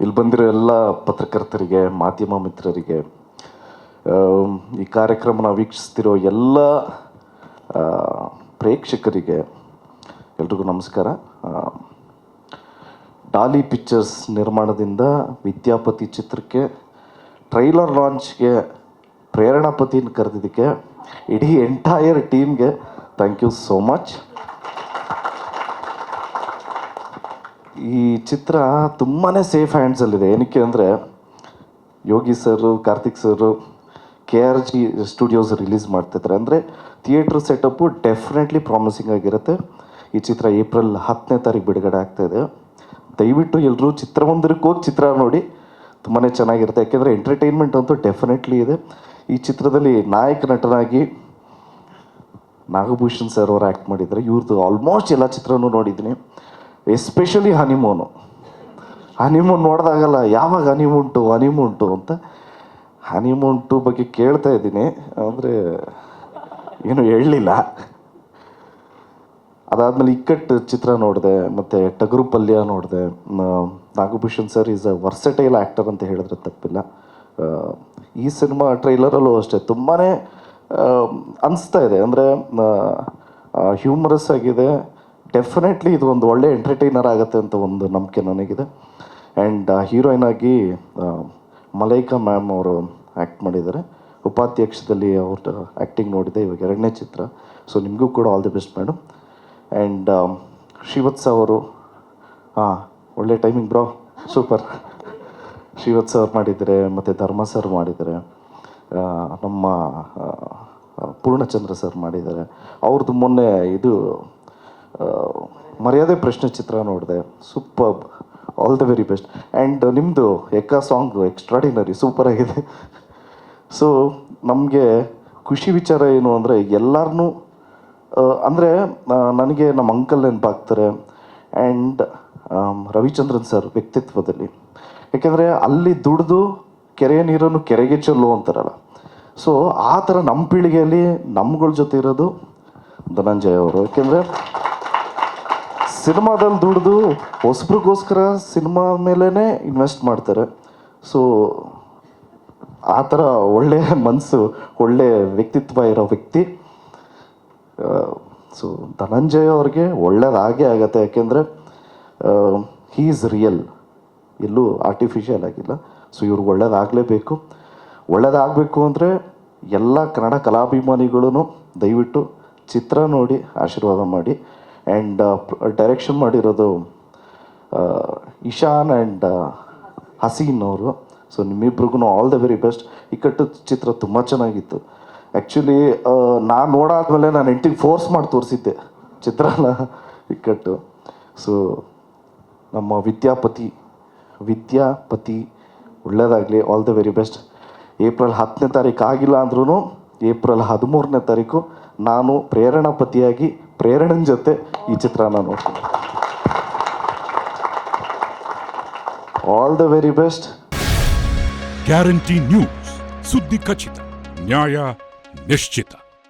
ಇಲ್ಲಿ ಬಂದಿರೋ ಎಲ್ಲ ಪತ್ರಕರ್ತರಿಗೆ, ಮಾಧ್ಯಮ ಮಿತ್ರರಿಗೆ, ಈ ಕಾರ್ಯಕ್ರಮನ ವೀಕ್ಷಿಸ್ತಿರೋ ಎಲ್ಲ ಪ್ರೇಕ್ಷಕರಿಗೆ ಎಲ್ರಿಗೂ ನಮಸ್ಕಾರ. ಡಾಲಿ ಪಿಕ್ಚರ್ಸ್ ನಿರ್ಮಾಣದಿಂದ ವಿದ್ಯಾಪತಿ ಚಿತ್ರಕ್ಕೆ ಟ್ರೈಲರ್ ಲಾಂಚ್ಗೆ ಪ್ರೇರಣಾಪತಿನ ಕರೆದಿದ್ದಕ್ಕೆ ಇಡೀ ಎಂಟೈರ್ ಟೀಮ್ಗೆ ಥ್ಯಾಂಕ್ ಯು ಸೋ ಮಚ್. ಈ ಚಿತ್ರ ತುಂಬಾ ಸೇಫ್ ಹ್ಯಾಂಡ್ಸಲ್ಲಿದೆ. ಏನಕ್ಕೆ ಅಂದರೆ ಯೋಗಿ ಸರು, ಕಾರ್ತಿಕ್ ಸರು KRG ಸ್ಟುಡಿಯೋಸ್ ರಿಲೀಸ್ ಮಾಡ್ತಿದ್ದಾರೆ. ಅಂದರೆ ಥಿಯೇಟ್ರ್ ಸೆಟಪ್ಪು ಡೆಫಿನೆಟ್ಲಿ ಪ್ರಾಮಿಸಿಂಗ್ ಆಗಿರುತ್ತೆ. ಈ ಚಿತ್ರ ಏಪ್ರಿಲ್ 10ನೇ ತಾರೀಕು ಬಿಡುಗಡೆ ಆಗ್ತಾಯಿದೆ. ದಯವಿಟ್ಟು ಎಲ್ಲರೂ ಚಿತ್ರಮಂದಿರಕ್ಕೆ ಹೋಗಿ ಚಿತ್ರ ನೋಡಿ, ತುಂಬಾ ಚೆನ್ನಾಗಿರುತ್ತೆ. ಯಾಕೆಂದರೆ ಎಂಟರ್ಟೈನ್ಮೆಂಟ್ ಅಂತೂ ಡೆಫಿನೆಟ್ಲಿ ಇದೆ. ಈ ಚಿತ್ರದಲ್ಲಿ ನಾಯಕ ನಟನಾಗಿ ನಾಗಭೂಷಣ್ ಸರ್ ಅವರು ಆ್ಯಕ್ಟ್ ಮಾಡಿದ್ದಾರೆ. ಇವ್ರದ್ದು ಆಲ್ಮೋಸ್ಟ್ ಎಲ್ಲ ಚಿತ್ರನೂ ನೋಡಿದ್ದೀನಿ. ಎಸ್ಪೆಷಲಿ ಹನಿಮೂನು ನೋಡಿದಾಗಲ್ಲ ಯಾವಾಗ ಹನಿಮೂನ್ ಅಂತ ಹನಿಮೂನ್ 2 ಬಗ್ಗೆ ಕೇಳ್ತಾ ಇದ್ದೀನಿ, ಅಂದರೆ ಏನು ಹೇಳಲಿಲ್ಲ. ಅದಾದಮೇಲೆ ಇಕ್ಕಟ್ಟು ಚಿತ್ರ ನೋಡಿದೆ, ಮತ್ತು ಟಗರು ಪಲ್ಯ ನೋಡಿದೆ. Nagabhushan sir is a versatile actor ಅಂತ ಹೇಳಿದ್ರೆ ತಪ್ಪಿಲ್ಲ. ಈ ಸಿನಿಮಾ ಟ್ರೈಲರಲ್ಲೂ ಅಷ್ಟೇ ತುಂಬಾ ಅನಿಸ್ತಾ ಇದೆ. ಅಂದರೆ ಹ್ಯೂಮರಸ್ ಆಗಿದೆ. ಡೆಫಿನೆಟ್ಲಿ ಇದು ಒಂದು ಒಳ್ಳೆ ಎಂಟರ್ಟೈನರ್ ಆಗುತ್ತೆ ಅಂತ ಒಂದು ನಂಬಿಕೆ ನನಗಿದೆ. ಆ್ಯಂಡ್ ಹೀರೋಯಿನ್ ಆಗಿ ಮಲೈಕಾ ಮ್ಯಾಮ್ ಅವರು ಆ್ಯಕ್ಟ್ ಮಾಡಿದ್ದಾರೆ. ಉಪಾಧ್ಯಕ್ಷದಲ್ಲಿ ಅವ್ರ ಆ್ಯಕ್ಟಿಂಗ್ ನೋಡಿದೆ, ಇವಾಗ 2ನೇ ಚಿತ್ರ. ಸೊ ನಿಮಗೂ ಕೂಡ all the best madam. And Shrivatsa ಅವರು ಒಳ್ಳೆ ಟೈಮಿಂಗ್ ಬ್ರೋ, ಸೂಪರ್. ಶ್ರೀವತ್ಸ ಅವ್ರು ಮಾಡಿದ್ದಾರೆ, ಮತ್ತು ಧರ್ಮ ಸರ್ ಮಾಡಿದ್ದಾರೆ, ನಮ್ಮ ಪೂರ್ಣಚಂದ್ರ ಸರ್ ಮಾಡಿದ್ದಾರೆ. ಅವ್ರದ್ದು ಮೊನ್ನೆ ಇದು ಮರ್ಯಾದೆ ಪ್ರಶ್ನೆ ಚಿತ್ರ ನೋಡಿದೆ, super. All the very best. And ನಿಮ್ಮದು ಎಕ್ಕ ಸಾಂಗ್ ಎಕ್ಸ್ಟ್ರಾಡಿನರಿ, ಸೂಪರ್ ಆಗಿದೆ. ಸೊ ನಮಗೆ ಖುಷಿ ವಿಚಾರ ಏನು ಅಂದರೆ ಎಲ್ಲರನ್ನೂ ಅಂದರೆ ನನಗೆ ನಮ್ಮ ಅಂಕಲ್ ನೆನಪಾಗ್ತಾರೆ. ಆ್ಯಂಡ್ ರವಿಚಂದ್ರನ್ ಸರ್ ವ್ಯಕ್ತಿತ್ವದಲ್ಲಿ, ಯಾಕೆಂದರೆ ಅಲ್ಲಿ ದುಡಿದು ಕೆರೆಯ ನೀರನ್ನು ಕೆರೆಗೆ ಚೆಲ್ಲು ಅಂತಾರಲ್ಲ. ಸೊ ಆ ಥರ ನಮ್ಮ ಪೀಳಿಗೆಯಲ್ಲಿ ನಮ್ಗಳ ಜೊತೆ ಇರೋದು ಧನಂಜಯ ಅವರು. ಯಾಕೆಂದರೆ ಸಿನಿಮಾದಲ್ಲಿ ದುಡಿದು ಹೊಸಬ್ರಿಗೋಸ್ಕರ ಸಿನಿಮಾ ಮೇಲೇ ಇನ್ವೆಸ್ಟ್ ಮಾಡ್ತಾರೆ. ಸೊ ಆ ಥರ ಒಳ್ಳೆಯ ಮನಸ್ಸು, ಒಳ್ಳೆಯ ವ್ಯಕ್ತಿತ್ವ ಇರೋ ವ್ಯಕ್ತಿ. ಸೊ ಧನಂಜಯ ಅವ್ರಿಗೆ ಒಳ್ಳೇದಾಗೇ ಆಗುತ್ತೆ. ಯಾಕೆಂದರೆ ಹೀ ಈಸ್ ರಿಯಲ್, ಎಲ್ಲೂ ಆರ್ಟಿಫಿಷಿಯಲ್ ಆಗಿಲ್ಲ. ಸೊ ಇವ್ರಿಗೆ ಒಳ್ಳೇದಾಗಲೇಬೇಕು. ಒಳ್ಳೇದಾಗಬೇಕು ಅಂದರೆ ಎಲ್ಲ ಕನ್ನಡ ಕಲಾಭಿಮಾನಿಗಳೂ ದಯವಿಟ್ಟು ಚಿತ್ರ ನೋಡಿ ಆಶೀರ್ವಾದ ಮಾಡಿ. ಆ್ಯಂಡ್ ಡೈರೆಕ್ಷನ್ ಮಾಡಿರೋದು ಇಶಾನ್ ಆ್ಯಂಡ್ ಹಸೀನ್ ಅವರು. ಸೊ ನಿಮ್ಮಿಬ್ರಿಗೂ all the very best. Ikkattu ಚಿತ್ರ ತುಂಬ ಚೆನ್ನಾಗಿತ್ತು. ಆ್ಯಕ್ಚುಲಿ ನಾನು ನೋಡಾದ್ಮೇಲೆ ನಾನು ಹೆಂಡತಿಗೆ ಫೋರ್ಸ್ ಮಾಡಿ ತೋರಿಸಿದ್ದೆ ಚಿತ್ರನ ಇಕ್ಕಟ್ಟು. ಸೊ ನಮ್ಮ ವಿದ್ಯಾಪತಿ ಒಳ್ಳೆಯದಾಗಲಿ, all the very best. April 10ನೇ ತಾರೀಕು ಆಗಿಲ್ಲ ಅಂದ್ರೂ ಏಪ್ರಿಲ್ 13ನೇ ತಾರೀಕು ನಾನು ಪ್ರೇರಣಾಪತಿಯಾಗಿ ಪ್ರೇರಣನ್ ಜೊತೆ ಈ ಚಿತ್ರನ ನೋಡ್ತೀನಿ. All the very best. Guarantee news, ಸುದ್ದಿ ಖಚಿತ, ನ್ಯಾಯ ನಿಶ್ಚಿತ.